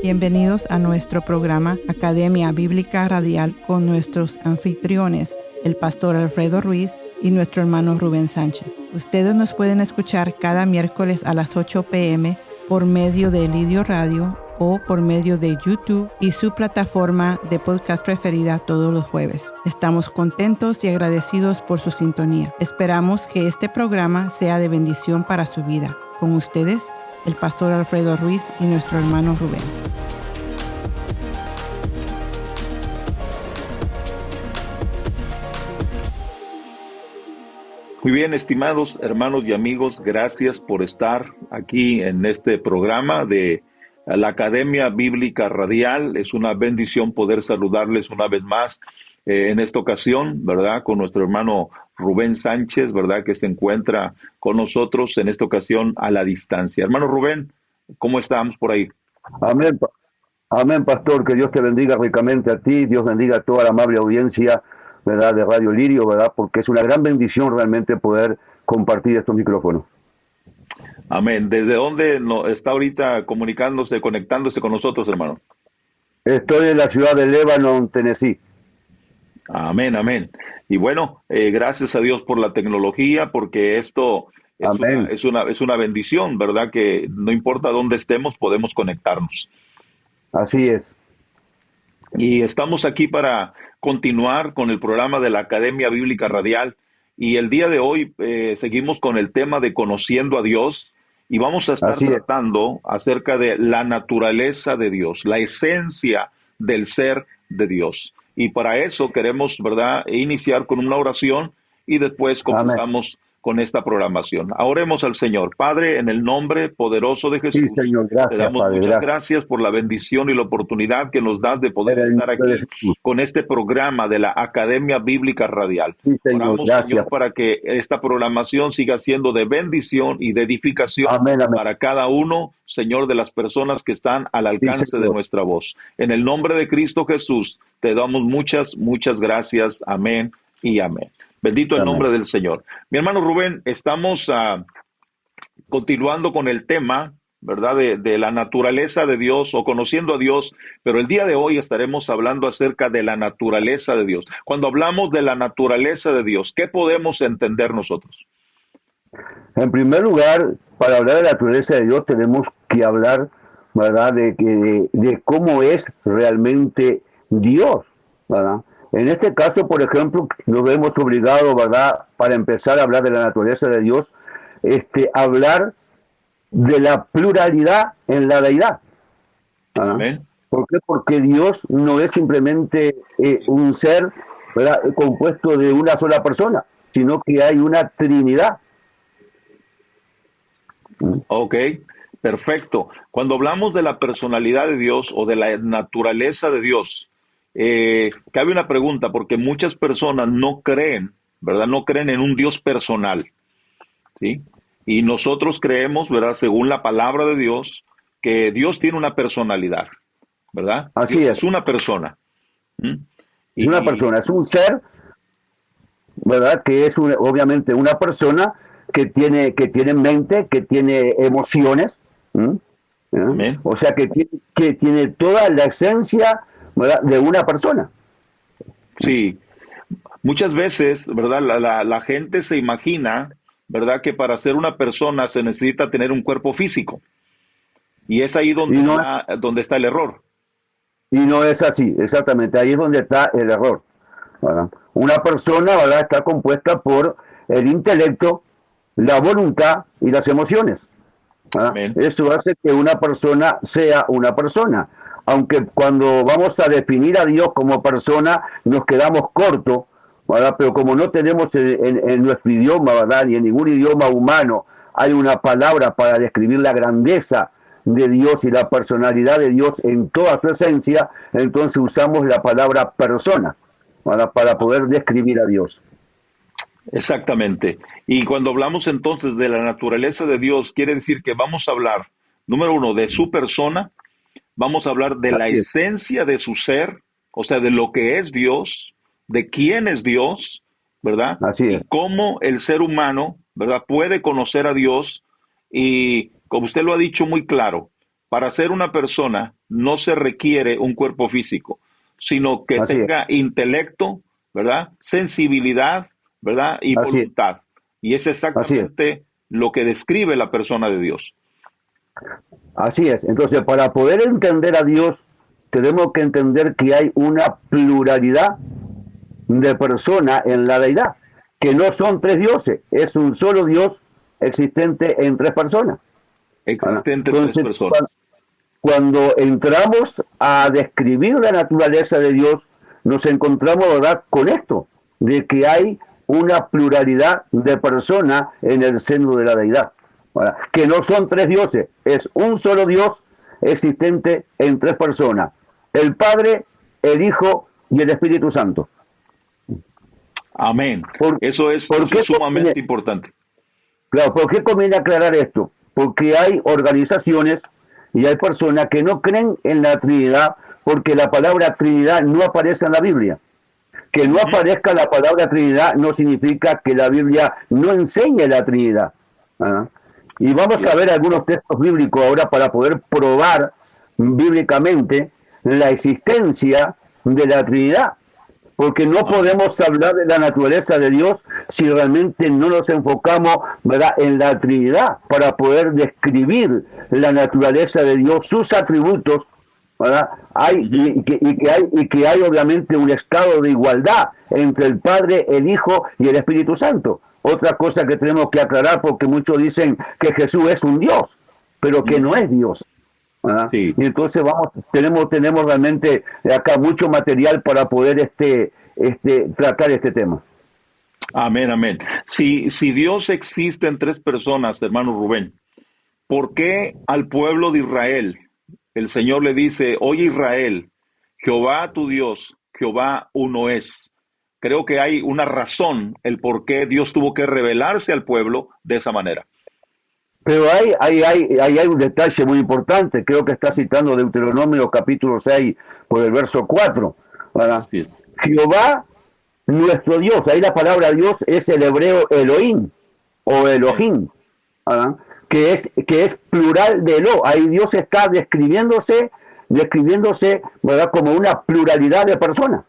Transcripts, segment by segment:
Bienvenidos a nuestro programa Academia Bíblica Radial con nuestros anfitriones, el pastor Alfredo Ruiz y nuestro hermano Rubén Sánchez. Ustedes nos pueden escuchar cada miércoles a las 8 p.m. por medio de Lidio Radio o por medio de YouTube y su plataforma de podcast preferida todos los jueves. Estamos contentos y agradecidos por su sintonía. Esperamos que este programa sea de bendición para su vida. Con ustedes, el pastor Alfredo Ruiz y nuestro hermano Rubén. Muy bien, estimados hermanos y amigos, gracias por estar aquí en este programa de la Academia Bíblica Radial. Es una bendición poder saludarles una vez más en esta ocasión, ¿verdad? Con nuestro hermano Rubén Sánchez, ¿verdad? Que se encuentra con nosotros en esta ocasión a la distancia. Hermano Rubén, ¿cómo estamos por ahí? Amén, amén, pastor, que Dios te bendiga ricamente a ti, Dios bendiga a toda la amable audiencia, ¿verdad? De Radio Lirio, ¿verdad? Porque es una gran bendición realmente poder compartir estos micrófonos. Amén. ¿Desde dónde está ahorita comunicándose, conectándose con nosotros, hermano? Estoy en la ciudad de Lebanon, Tennessee. Amén, amén. Y bueno, gracias a Dios por la tecnología, porque esto es una bendición, ¿verdad? Que no importa dónde estemos, podemos conectarnos. Así es. Y estamos aquí para continuar con el programa de la Academia Bíblica Radial. Y el día de hoy seguimos con el tema de conociendo a Dios. Y vamos a estar tratando acerca de la naturaleza de Dios, la esencia del ser de Dios. Y para eso queremos, ¿verdad?, iniciar con una oración y después comenzamos con esta programación. Oremos al Señor. Padre, en el nombre poderoso de Jesús, sí, Señor, gracias, te damos Padre, muchas gracias por la bendición y la oportunidad que nos das de poder estar aquí con este programa de la Academia Bíblica Radial. Sí, Señor, oramos, gracias. Señor, para que esta programación siga siendo de bendición y de edificación para cada uno, Señor, de las personas que están al alcance de nuestra voz. En el nombre de Cristo Jesús, te damos muchas gracias. Amén y amén. Bendito el nombre del Señor. Mi hermano Rubén, estamos continuando con el tema, ¿verdad?, de la naturaleza de Dios o conociendo a Dios, pero el día de hoy estaremos hablando acerca de la naturaleza de Dios. Cuando hablamos de la naturaleza de Dios, ¿qué podemos entender nosotros? En primer lugar, para hablar de la naturaleza de Dios tenemos que hablar, ¿verdad?, de cómo es realmente Dios, ¿verdad? En este caso, por ejemplo, nos vemos obligados, ¿verdad?, para empezar a hablar de la naturaleza de Dios, hablar de la pluralidad en la deidad. Amén. ¿Por qué? Porque Dios no es simplemente un ser, ¿verdad?, compuesto de una sola persona, sino que hay una Trinidad. Ok, perfecto. Cuando hablamos de la personalidad de Dios o de la naturaleza de Dios, cabe una pregunta, porque muchas personas no creen, ¿verdad? No creen en un Dios personal, ¿sí? Y nosotros creemos, ¿verdad?, según la palabra de Dios, que Dios tiene una personalidad, ¿verdad? Así Dios es. Es una persona. Es una persona, es un ser, ¿verdad?, que es obviamente una persona que tiene mente, que tiene emociones, o sea, que tiene toda la esencia, ¿verdad?, de una persona. Sí, muchas veces, ¿verdad?, la gente se imagina, ¿verdad?, que para ser una persona se necesita tener un cuerpo físico. Y es ahí donde está el error. Y no es así, exactamente, ahí es donde está el error, ¿verdad? Una persona, ¿verdad?, está compuesta por el intelecto, la voluntad y las emociones. Eso hace que una persona sea una persona. Aunque cuando vamos a definir a Dios como persona nos quedamos cortos, ¿verdad?, pero como no tenemos en nuestro idioma, ¿verdad?, ni en ningún idioma humano hay una palabra para describir la grandeza de Dios y la personalidad de Dios en toda su esencia, entonces usamos la palabra persona, ¿verdad?, para poder describir a Dios. Exactamente. Y cuando hablamos entonces de la naturaleza de Dios, quiere decir que vamos a hablar, número uno, de su persona, vamos a hablar de la esencia de su ser, o sea, de lo que es Dios, de quién es Dios, ¿verdad? Así es. Y cómo el ser humano, ¿verdad?, puede conocer a Dios y, como usted lo ha dicho muy claro, para ser una persona no se requiere un cuerpo físico, sino que tenga intelecto, ¿verdad? Sensibilidad, ¿verdad? Y voluntad. Y es exactamente lo que describe la persona de Dios. Así es. Entonces, para poder entender a Dios, tenemos que entender que hay una pluralidad de personas en la deidad, que no son tres dioses, es un solo Dios existente en tres personas. Existente en tres personas. Cuando entramos a describir la naturaleza de Dios, nos encontramos, ¿verdad?, con esto, de que hay una pluralidad de personas en el seno de la deidad, ¿verdad?, que no son tres dioses, es un solo Dios existente en tres personas, el Padre, el Hijo y el Espíritu Santo. Amén. Eso es sumamente importante. Claro, ¿por qué conviene aclarar esto? Porque hay organizaciones y hay personas que no creen en la Trinidad porque la palabra Trinidad no aparece en la Biblia. Que no aparezca la palabra Trinidad no significa que la Biblia no enseñe la Trinidad. Y vamos a ver algunos textos bíblicos ahora para poder probar bíblicamente la existencia de la Trinidad. Porque no podemos hablar de la naturaleza de Dios si realmente no nos enfocamos, ¿verdad?, en la Trinidad para poder describir la naturaleza de Dios, sus atributos, ¿verdad? Y que hay obviamente un estado de igualdad entre el Padre, el Hijo y el Espíritu Santo. Otra cosa que tenemos que aclarar, porque muchos dicen que Jesús es un Dios, pero que no es Dios. Sí. Y entonces tenemos realmente acá mucho material para poder tratar este tema. Amén, amén. Si Dios existe en tres personas, hermano Rubén, ¿por qué al pueblo de Israel el Señor le dice, oye Israel, Jehová tu Dios, Jehová uno es? Creo que hay una razón el por qué Dios tuvo que revelarse al pueblo de esa manera. Pero hay un detalle muy importante, creo que está citando Deuteronomio capítulo 6 por el verso 4. ¿Verdad? Así es. Jehová, nuestro Dios, ahí la palabra Dios es el hebreo Elohim o Elohim, ¿verdad?, que es plural de Elo. Ahí Dios está describiéndose, ¿verdad?, como una pluralidad de personas.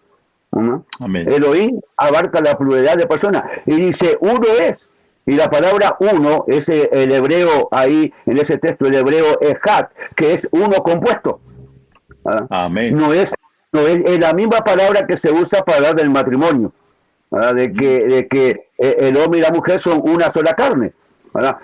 Amén. Elohim abarca la pluralidad de personas y dice uno es. Y la palabra uno es el hebreo, ahí en ese texto, el hebreo ejad, que es uno compuesto. Amén. No es la misma palabra que se usa para hablar del matrimonio, de que el hombre y la mujer son una sola carne.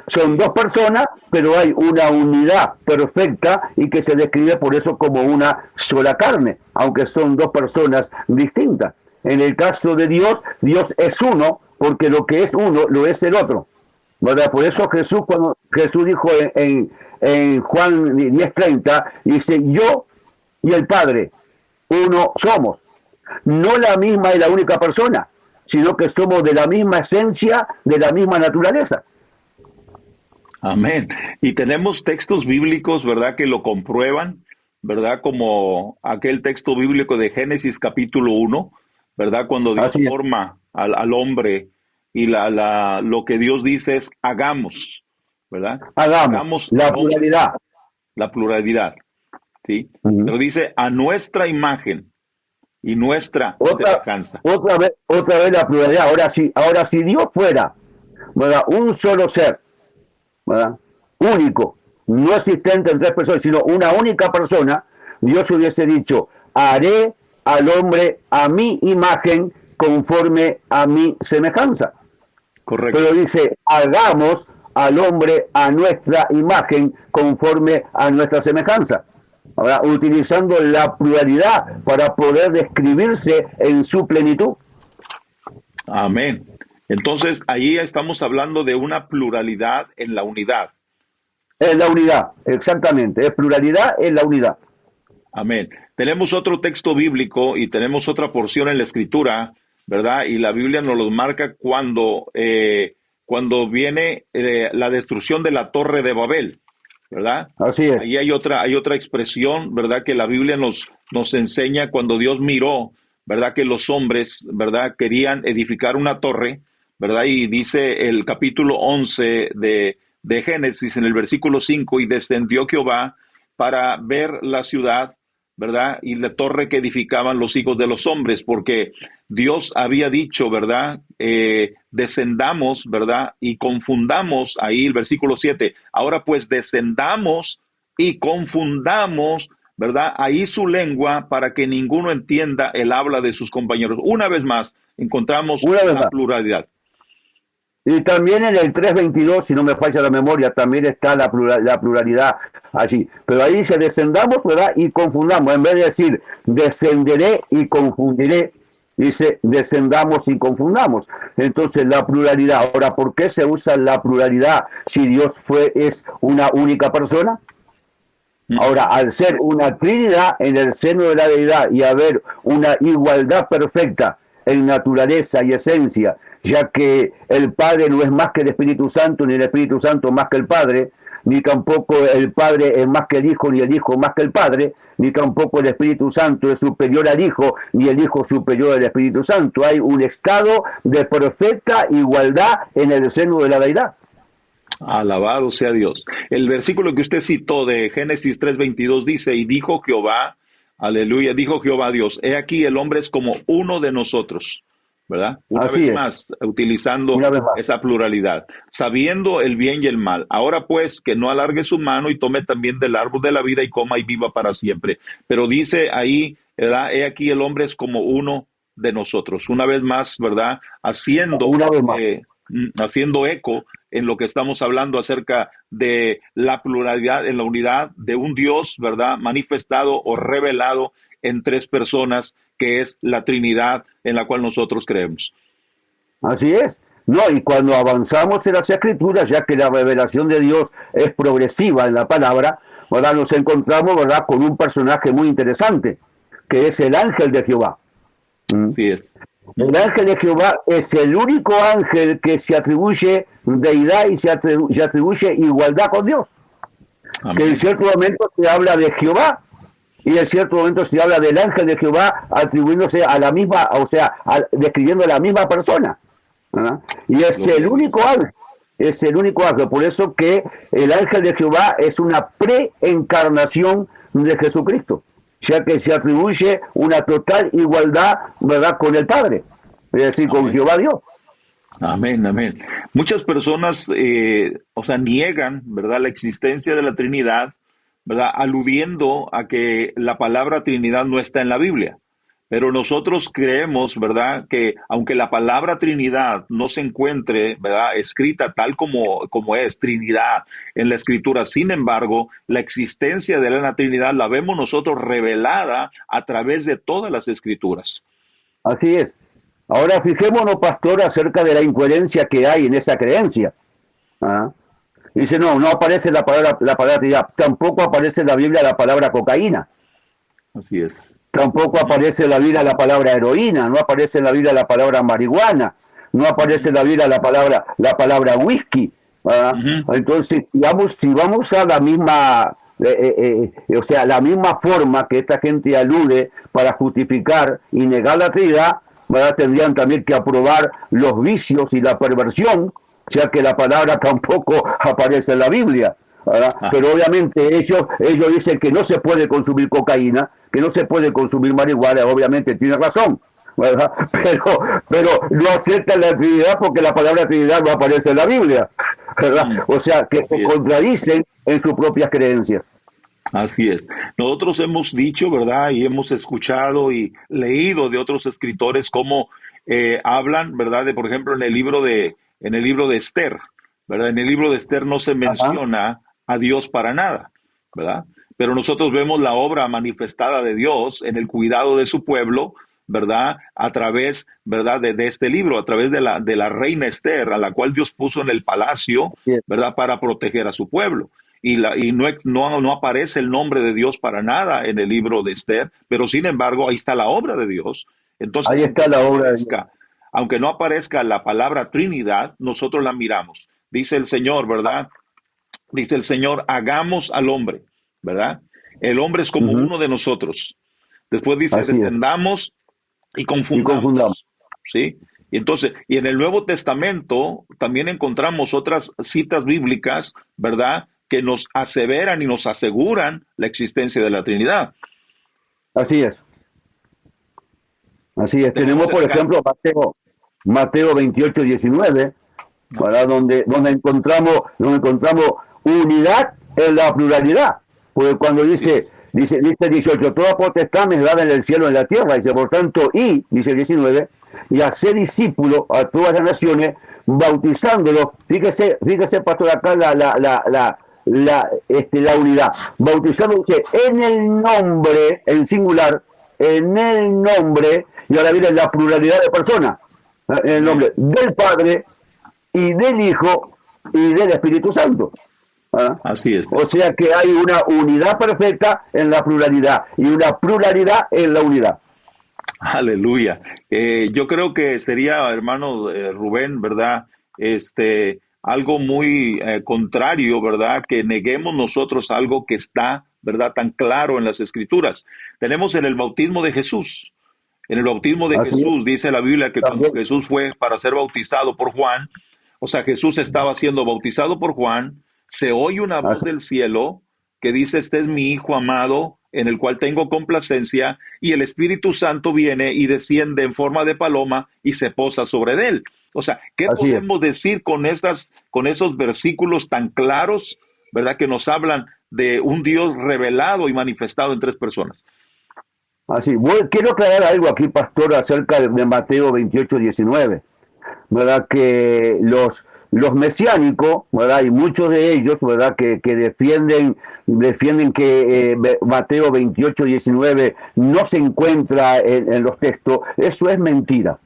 Son dos personas, pero hay una unidad perfecta y que se describe por eso como una sola carne, aunque son dos personas distintas. En el caso de Dios, Dios es uno, porque lo que es uno lo es el otro, ¿verdad? Por eso cuando Jesús dijo en Juan 10:30, dice, yo y el Padre, uno somos. No la misma y la única persona, sino que somos de la misma esencia, de la misma naturaleza. Amén. Y tenemos textos bíblicos, ¿verdad?, que lo comprueban, ¿verdad? Como aquel texto bíblico de Génesis capítulo 1, ¿verdad? Cuando Dios forma al hombre y lo que Dios dice es hagamos, ¿verdad? Hagamos la pluralidad. La pluralidad, ¿sí? Pero dice a nuestra imagen y nuestra semejanza. Otra vez la pluralidad. Ahora si Dios fuera, ¿verdad?, un solo ser, ¿verdad?, único, no existente en tres personas, sino una única persona, Dios hubiese dicho, haré al hombre a mi imagen conforme a mi semejanza. Correcto. Pero dice, hagamos al hombre a nuestra imagen conforme a nuestra semejanza. Ahora, utilizando la pluralidad para poder describirse en su plenitud. Amén. Entonces, ahí estamos hablando de una pluralidad en la unidad. En la unidad, exactamente. Es pluralidad en la unidad. Amén. Tenemos otro texto bíblico y tenemos otra porción en la Escritura, ¿verdad? Y la Biblia nos lo marca cuando viene la destrucción de la Torre de Babel, ¿verdad? Así es. Ahí hay otra expresión, ¿verdad?, que la Biblia nos enseña cuando Dios miró, ¿verdad?, que los hombres, ¿verdad?, querían edificar una torre, ¿verdad? Y dice el capítulo 11 de Génesis en el versículo 5, y descendió Jehová para ver la ciudad, ¿verdad? Y la torre que edificaban los hijos de los hombres, porque Dios había dicho, ¿verdad? Descendamos, ¿verdad? Y confundamos, ahí el versículo 7, ahora pues descendamos y confundamos, ¿verdad? Ahí su lengua para que ninguno entienda el habla de sus compañeros. Una vez más, encontramos la pluralidad. Y también en el 3.22, si no me falla la memoria, también está la pluralidad allí. Pero ahí dice descendamos, ¿verdad? Y confundamos. En vez de decir descenderé y confundiré, dice descendamos y confundamos. Entonces la pluralidad. Ahora, ¿por qué se usa la pluralidad si Dios es una única persona? Ahora, al ser una trinidad en el seno de la deidad y haber una igualdad perfecta en naturaleza y esencia, ya que el Padre no es más que el Espíritu Santo, ni el Espíritu Santo más que el Padre, ni tampoco el Padre es más que el Hijo, ni el Hijo más que el Padre, ni tampoco el Espíritu Santo es superior al Hijo, ni el Hijo superior al Espíritu Santo. Hay un estado de perfecta igualdad en el seno de la deidad. Alabado sea Dios. El versículo que usted citó de Génesis 3:22 dice, y dijo Jehová, aleluya, dijo Jehová Dios, he aquí el hombre es como uno de nosotros, ¿verdad? Una vez más, utilizando esa pluralidad, sabiendo el bien y el mal. Ahora pues, que no alargue su mano y tome también del árbol de la vida y coma y viva para siempre. Pero dice ahí, ¿verdad? He aquí el hombre es como uno de nosotros. Una vez más, ¿verdad? Haciendo eco en lo que estamos hablando acerca de la pluralidad en la unidad de un Dios, ¿verdad? Manifestado o revelado en tres personas, que es la Trinidad en la cual nosotros creemos. Así es. No, y cuando avanzamos en las Escrituras, ya que la revelación de Dios es progresiva en la palabra, ¿verdad? Nos encontramos, ¿verdad?, con un personaje muy interesante, que es el ángel de Jehová. Así es. El ángel de Jehová es el único ángel que se atribuye deidad y se atribuye igualdad con Dios. Amén. Que en cierto momento se habla de Jehová y en cierto momento se habla del ángel de Jehová atribuyéndose a la misma, o sea, describiendo a la misma persona. ¿Verdad? Y es el único ángel. Es el único ángel. Por eso que el ángel de Jehová es una preencarnación de Jesucristo, ya que se atribuye una total igualdad, ¿verdad?, con el Padre, es decir, con Jehová Dios. Amén, amén. Muchas personas, niegan, ¿verdad?, la existencia de la Trinidad, ¿verdad?, aludiendo a que la palabra Trinidad no está en la Biblia. Pero nosotros creemos, ¿verdad?, que aunque la palabra Trinidad no se encuentre, ¿verdad?, escrita tal como es Trinidad en la Escritura, sin embargo, la existencia de la Trinidad la vemos nosotros revelada a través de todas las Escrituras. Así es. Ahora fijémonos, pastor, acerca de la incoherencia que hay en esa creencia. Dice, no aparece la palabra Trinidad, tampoco aparece en la Biblia la palabra cocaína. Así es. Tampoco aparece en la Biblia la palabra heroína, no aparece en la Biblia la palabra marihuana, no aparece en la Biblia la palabra whisky. Entonces, si vamos a la misma, la misma forma que esta gente alude para justificar y negar la Trinidad, ¿verdad?, tendrían también que aprobar los vicios y la perversión, ya que la palabra tampoco aparece en la Biblia. Pero obviamente ellos dicen que no se puede consumir cocaína, que no se puede consumir marihuana, obviamente tiene razón, ¿verdad? Pero no aceptan la Trinidad porque la palabra Trinidad no aparece en la Biblia, ¿verdad? O sea, que se contradicen en sus propias creencias. Así es. Nosotros hemos dicho, ¿verdad?, y hemos escuchado y leído de otros escritores cómo hablan, ¿verdad?, de, por ejemplo, en el libro de Esther, ¿verdad? En el libro de Esther no se menciona a Dios para nada, ¿verdad? Pero nosotros vemos la obra manifestada de Dios en el cuidado de su pueblo, ¿verdad?, a través, ¿verdad?, de este libro, a través de la reina Esther, a la cual Dios puso en el palacio, ¿verdad?, para proteger a su pueblo. Y no aparece el nombre de Dios para nada en el libro de Esther, pero sin embargo ahí está la obra de Dios. Entonces, ahí está la obra de Dios. Aunque no aparezca la palabra Trinidad, nosotros la miramos. Dice el Señor, ¿verdad? Dice el Señor, hagamos al hombre, ¿verdad? El hombre es como uno de nosotros. Después dice, descendamos y confundamos. ¿Sí? Y entonces, y en el Nuevo Testamento también encontramos otras citas bíblicas, ¿verdad?, que nos aseveran y nos aseguran la existencia de la Trinidad. Así es. Así es. Tenemos, por ejemplo, Mateo 28, 19, ¿verdad? Donde encontramos unidad en la pluralidad. Porque cuando dice 18, toda potestad me es dada en el cielo y en la tierra, dice, por tanto, dice 19, y hacer discípulos a todas las naciones, bautizándolos. Fíjese, pastor, acá la unidad. Bautizándolos, dice, en el nombre, en singular, en el nombre, y ahora viene la pluralidad de personas, en el nombre del Padre y del Hijo y del Espíritu Santo. Así es. O sea que hay una unidad perfecta en la pluralidad y una pluralidad en la unidad. Aleluya. Yo creo que sería, hermano Rubén, ¿verdad? Algo muy contrario, ¿verdad? Que neguemos nosotros algo que está, ¿verdad? Tan claro en las Escrituras. Tenemos en el bautismo de Jesús. En el bautismo de Jesús dice la Biblia que cuando Jesús fue para ser bautizado por Juan, o sea, Jesús estaba siendo bautizado por Juan, se oye una voz del cielo que dice, este es mi Hijo amado, en el cual tengo complacencia, y el Espíritu Santo viene y desciende en forma de paloma y se posa sobre él. O sea, ¿qué podemos decir con esos versículos tan claros, verdad, que nos hablan de un Dios revelado y manifestado en tres personas? Así, quiero aclarar algo aquí, pastor, acerca de Mateo 28, 19, ¿verdad? Que los mesiánicos, ¿verdad? Y muchos de ellos, ¿verdad? Que defienden que Mateo 28, 19 no se encuentra en los textos. Eso es mentira.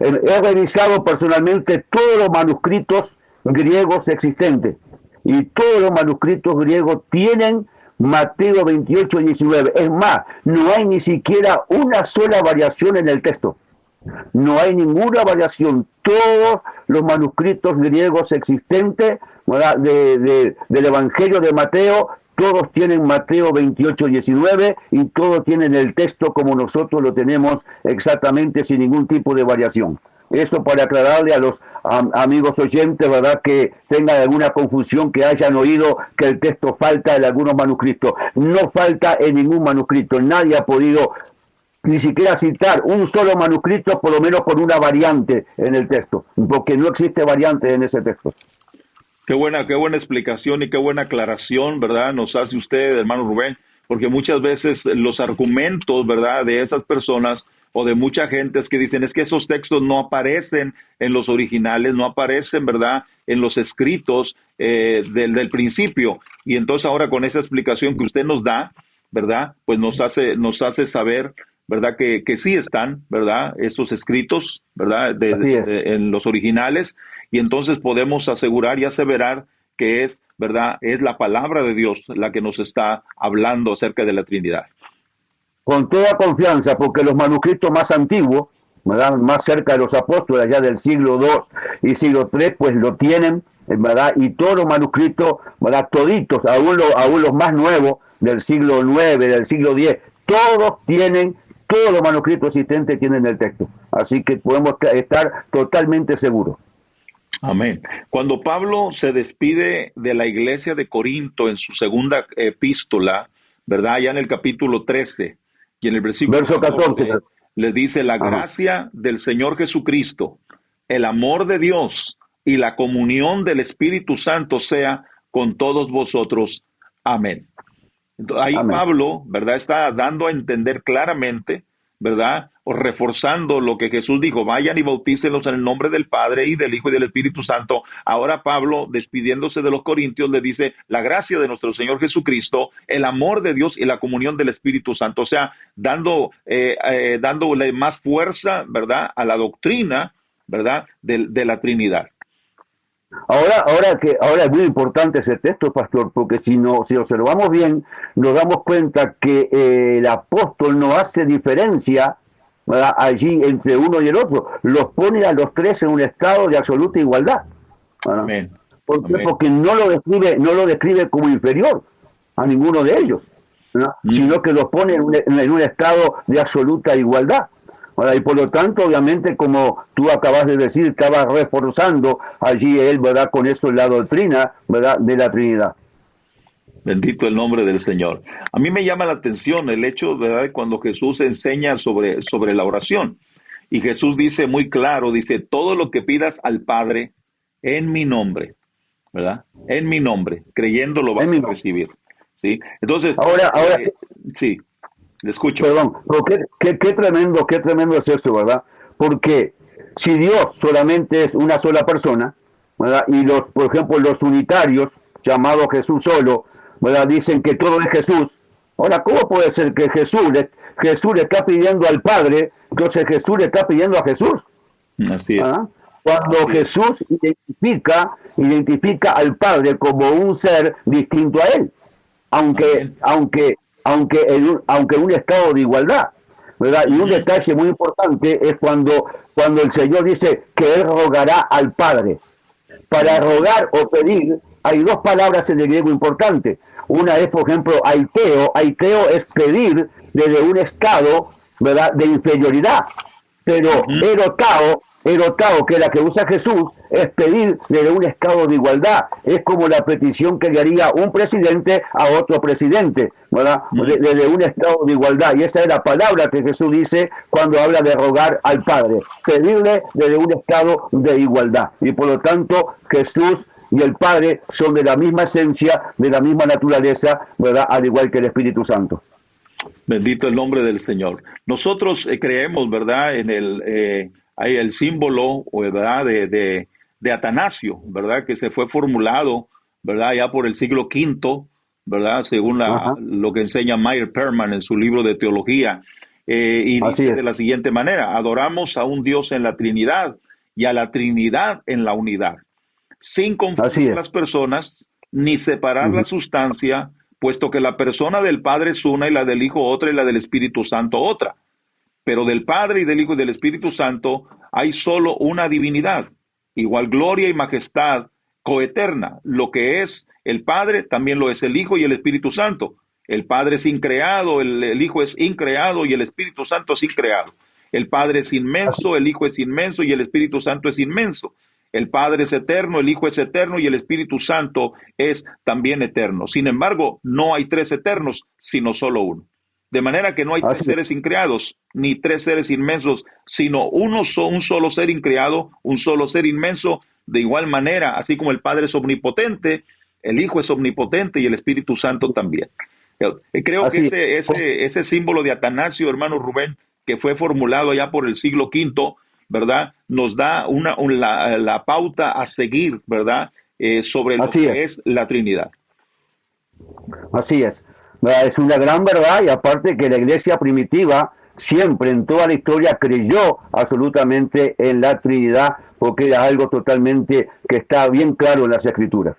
He revisado personalmente todos los manuscritos griegos existentes y todos los manuscritos griegos tienen Mateo 28, 19. Es más, no hay ni siquiera una sola variación en el texto. No hay ninguna variación. Todos los manuscritos griegos existentes, ¿verdad? Del Evangelio de Mateo, todos tienen Mateo 28, 19 y todos tienen el texto como nosotros lo tenemos exactamente sin ningún tipo de variación. Eso para aclararle a los amigos oyentes, ¿verdad? Que tengan alguna confusión, que hayan oído que el texto falta en algunos manuscritos. No falta en ningún manuscrito. Nadie ha podido ni siquiera citar un solo manuscrito, por lo menos con una variante en el texto, porque no existe variante en ese texto. Qué buena explicación y qué buena aclaración, ¿verdad? Nos hace usted, hermano Rubén, porque muchas veces los argumentos, ¿verdad?, de esas personas o de mucha gente es que dicen, es que esos textos no aparecen en los originales, no aparecen, ¿verdad?, en los escritos del principio. Y entonces ahora con esa explicación que usted nos da, ¿verdad?, pues nos hace saber, ¿verdad?, que sí están, ¿verdad?, esos escritos, ¿verdad?, en los originales, y entonces podemos asegurar y aseverar que es, ¿verdad?, es la palabra de Dios la que nos está hablando acerca de la Trinidad. Con toda confianza, porque los manuscritos más antiguos, ¿verdad?, más cerca de los apóstoles, allá del siglo II y siglo III, pues lo tienen, ¿verdad?, y todos los manuscritos, ¿verdad?, toditos, aún los más nuevos, del siglo IX, del siglo X, todos los manuscritos existentes tienen el texto. Así que podemos estar totalmente seguros. Amén. Cuando Pablo se despide de la iglesia de Corinto en su segunda epístola, ¿verdad? Ya en el capítulo 13 y en el versículo 14, le dice, la gracia del Señor Jesucristo, el amor de Dios y la comunión del Espíritu Santo sea con todos vosotros. Amén. Entonces, ahí amén. Pablo, ¿verdad?, está dando a entender claramente, ¿verdad?, o reforzando lo que Jesús dijo, vayan y bautícenlos en el nombre del Padre y del Hijo y del Espíritu Santo. Ahora Pablo, despidiéndose de los corintios, le dice, la gracia de nuestro Señor Jesucristo, el amor de Dios y la comunión del Espíritu Santo. O sea, dándole más fuerza, ¿verdad?, a la doctrina, ¿verdad?, de la Trinidad. Ahora es muy importante ese texto, pastor, porque si observamos bien, nos damos cuenta que el apóstol no hace diferencia, ¿verdad?, allí entre uno y el otro. Los pone a los tres en un estado de absoluta igualdad. Amén. ¿Por qué? Amén. Porque no lo describe como inferior a ninguno de ellos, sino que los pone en un estado de absoluta igualdad. Y por lo tanto, obviamente, como tú acabas de decir, estaba reforzando allí él, ¿verdad?, con eso la doctrina, ¿verdad?, de la Trinidad. Bendito el nombre del Señor. A mí me llama la atención el hecho, ¿verdad?, cuando Jesús enseña sobre la oración. Y Jesús dice muy claro, dice, todo lo que pidas al Padre en mi nombre, ¿verdad? En mi nombre, creyendo lo vas a recibir. ¿Sí? Entonces, ahora sí, le escucho. Perdón, pero qué tremendo es esto, ¿verdad? Porque si Dios solamente es una sola persona, ¿verdad? Y por ejemplo, los unitarios, llamados Jesús solo, ¿verdad? Dicen que todo es Jesús. Ahora, ¿cómo puede ser que Jesús le está pidiendo al Padre, entonces Jesús le está pidiendo a Jesús? Así es. ¿Ah? Cuando Jesús identifica al Padre como un ser distinto a él, aunque en un estado de igualdad, ¿verdad? Y un detalle muy importante es cuando el Señor dice que Él rogará al Padre. Para rogar o pedir hay dos palabras en el griego importantes. Una es, por ejemplo, aiteo. Aiteo es pedir desde un estado, ¿verdad?, de inferioridad. Pero erotao, que es la que usa Jesús, es pedir desde un estado de igualdad. Es como la petición que le haría un presidente a otro presidente, ¿verdad? Desde un estado de igualdad. Y esa es la palabra que Jesús dice cuando habla de rogar al Padre. Pedirle desde un estado de igualdad. Y por lo tanto, Jesús y el Padre son de la misma esencia, de la misma naturaleza, ¿verdad?, al igual que el Espíritu Santo. Bendito el nombre del Señor. Nosotros creemos, ¿verdad?, en hay el símbolo, ¿verdad?, de Atanasio, ¿verdad?, que se fue formulado, ¿verdad?, ya por el siglo V, ¿verdad?, según lo que enseña Meyer Perman en su libro de teología. Y dice de la siguiente manera: adoramos a un Dios en la Trinidad y a la Trinidad en la unidad, sin confundir las personas ni separar la sustancia, puesto que la persona del Padre es una y la del Hijo otra y la del Espíritu Santo otra. Pero del Padre y del Hijo y del Espíritu Santo hay solo una divinidad, igual gloria y majestad, coeterna. Lo que es el Padre también lo es el Hijo y el Espíritu Santo. El Padre es increado, el Hijo es increado y el Espíritu Santo es increado. El Padre es inmenso, el Hijo es inmenso y el Espíritu Santo es inmenso. El Padre es eterno, el Hijo es eterno y el Espíritu Santo es también eterno. Sin embargo, no hay tres eternos, sino solo uno. De manera que no hay tres seres increados, ni tres seres inmensos, sino un solo ser increado, un solo ser inmenso. De igual manera, así como el Padre es omnipotente, el Hijo es omnipotente y el Espíritu Santo también. Creo que ese símbolo de Atanasio, hermano Rubén, que fue formulado ya por el siglo V, ¿verdad?, nos da la pauta a seguir, ¿verdad?, sobre lo que es la Trinidad. Así es. Es una gran verdad, y aparte que la iglesia primitiva siempre en toda la historia creyó absolutamente en la Trinidad, porque era algo totalmente que está bien claro en las Escrituras.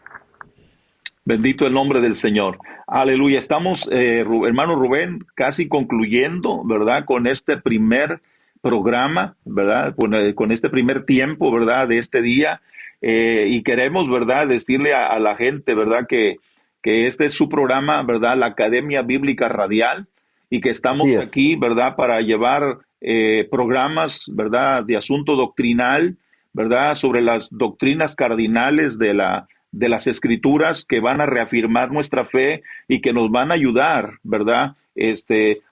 Bendito el nombre del Señor. Aleluya. Estamos, hermano Rubén, casi concluyendo, ¿verdad?, con este primer programa, ¿verdad?, con este primer tiempo, ¿verdad?, de este día. Y queremos, ¿verdad?, decirle a la gente, ¿verdad?, que este es su programa, ¿verdad?, la Academia Bíblica Radial, y que estamos aquí, ¿verdad?, para llevar programas, ¿verdad?, de asunto doctrinal, ¿verdad?, sobre las doctrinas cardinales de las Escrituras, que van a reafirmar nuestra fe y que nos van a ayudar, ¿verdad?,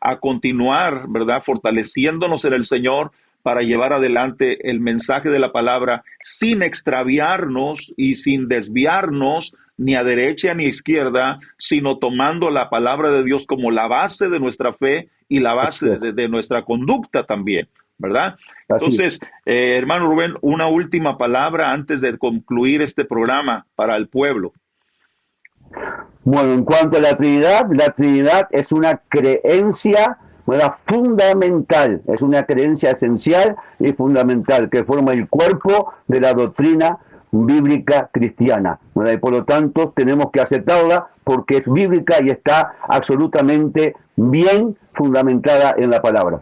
a continuar, ¿verdad?, fortaleciéndonos en el Señor para llevar adelante el mensaje de la palabra sin extraviarnos y sin desviarnos ni a derecha ni a izquierda, sino tomando la palabra de Dios como la base de nuestra fe y la base de nuestra conducta también, ¿verdad? Entonces, hermano Rubén, una última palabra antes de concluir este programa para el pueblo. Bueno, en cuanto a la Trinidad es una creencia, ¿verdad?, fundamental, es una creencia esencial y fundamental que forma el cuerpo de la doctrina bíblica cristiana, ¿verdad? Y por lo tanto tenemos que aceptarla porque es bíblica y está absolutamente bien fundamentada en la palabra.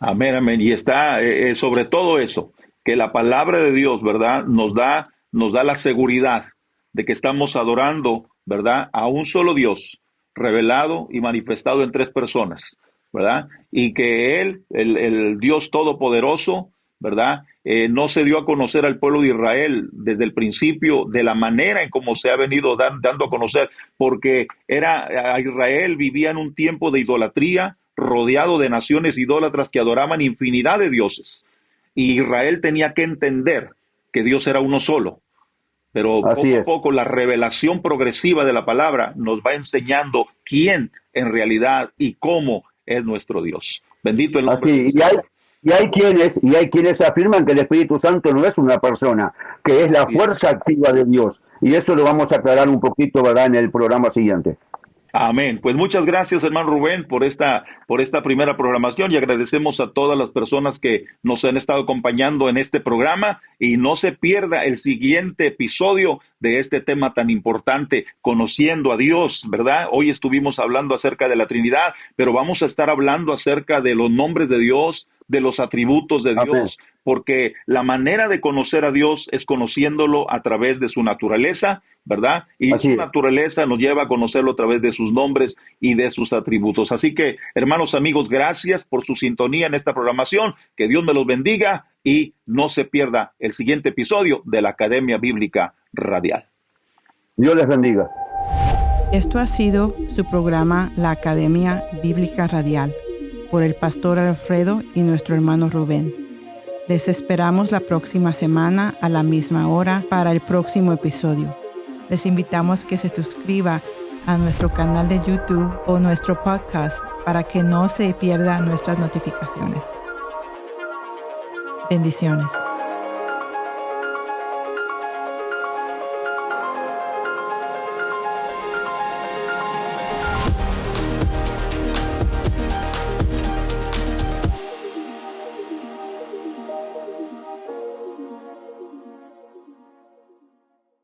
Amén, amén. Y está sobre todo eso, que la palabra de Dios, ¿verdad?, nos da la seguridad de que estamos adorando, ¿verdad?, a un solo Dios, revelado y manifestado en tres personas, ¿verdad? Y que Él, el Dios Todopoderoso, ¿verdad? No se dio a conocer al pueblo de Israel desde el principio de la manera en cómo se ha venido dando a conocer, porque Israel vivía en un tiempo de idolatría, rodeado de naciones idólatras que adoraban infinidad de dioses. Y Israel tenía que entender que Dios era uno solo. Pero poco a poco la revelación progresiva de la palabra nos va enseñando quién en realidad y cómo es nuestro Dios. Bendito el nombre de Dios. Y hay quienes afirman que el Espíritu Santo no es una persona, que es la fuerza activa de Dios. Y eso lo vamos a aclarar un poquito, ¿verdad?, en el programa siguiente. Amén. Pues muchas gracias, hermano Rubén, por esta primera programación, y agradecemos a todas las personas que nos han estado acompañando en este programa, y no se pierda el siguiente episodio de este tema tan importante, conociendo a Dios, ¿verdad? Hoy estuvimos hablando acerca de la Trinidad, pero vamos a estar hablando acerca de los nombres de Dios, de los atributos de Dios, porque la manera de conocer a Dios es conociéndolo a través de su naturaleza, ¿verdad? Y su naturaleza nos lleva a conocerlo a través de sus nombres y de sus atributos. Así que, hermanos, amigos, gracias por su sintonía en esta programación. Que Dios me los bendiga y no se pierda el siguiente episodio de la Academia Bíblica Radial. Dios les bendiga. Esto ha sido su programa La Academia Bíblica Radial, por el pastor Alfredo y nuestro hermano Rubén. Les esperamos la próxima semana a la misma hora para el próximo episodio. Les invitamos que se suscriba a nuestro canal de YouTube o nuestro podcast para que no se pierda nuestras notificaciones. Bendiciones.